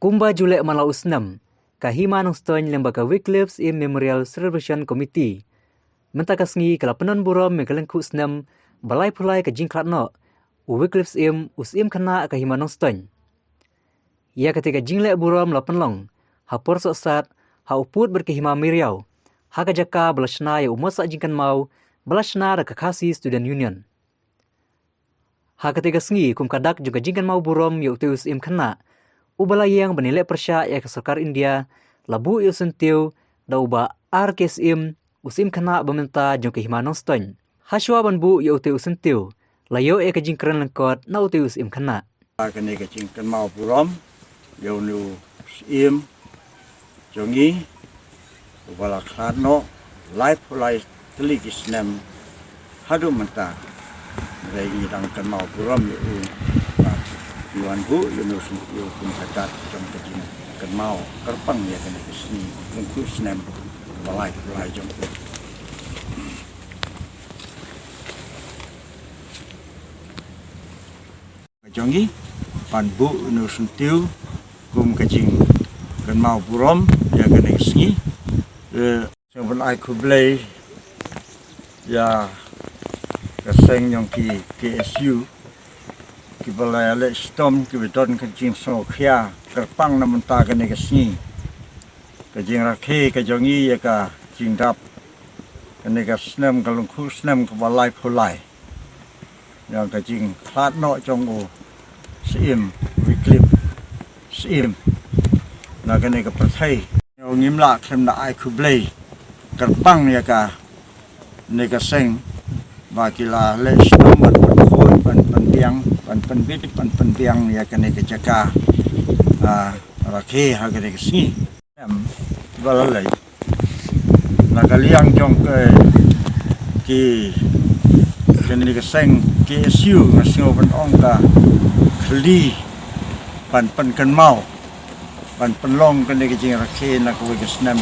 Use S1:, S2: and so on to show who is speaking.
S1: Kumba Julek Malau Usnam, kahima nong stony lembaga Wycliffe's Memorial Celebration Committee. Mentakasngi kala penon buram megalengku usnam balai pulai ke jingklat no, Wycliffe's usim kena kahima nong stony. Ia ketika jinglek buram la penlong, hapor sosat, ha uput berkehima miriau, ha kajaka belasna ya umasa jingkan mau, belasna da kakasi Student Union. Ha ketika sengi kum kadak juga jingkan mau buram ya uteus kena, ubala yang benilai persya ya ke Sarkar India, labu iu sentiu, da uba arkes usim kena beminta jong kehima nong stony. Haswa banbu ya uteus sentiu, layo ya ke jingkran lengkot na uteus kena.
S2: Kene ke jingkan mau buram, ya unu jongi, ubala klarno, live pulai teligis nem, hadu mentah. Regi rangkan mau buram ya Yuan Bu, Yunus Yu Kumkadat, Jom Kejing, Kenmau, Kerpang ya kena kesini, Lengku Senem, Balai Jom Bu. Kejongi, Pan Bu, Yunus Yu Kum Kejing, Kenmau Buram, ya kena kesini, Jom Balai Kublai, ya Keseng yang ki KSU, Kibalai alek stom kibidon kejing so kia kerpang namun ta kene kesini kejing rakhe kejongi ya ka jingdap kene ka snem kalungku snem kebalai pulai yang kejing klat no jong Wycliffe na kene ka perthai yang ngimla klem na ai kublai kerpang ya ka ne ka seng bakila le stom penbiang ya kena kecaka rakhe ha kena kesini balalai nakaliang jong ki kena keseng KSU ngasih open ongka kli pan kenmau pan penlong kena kecing rakhe nak kesnam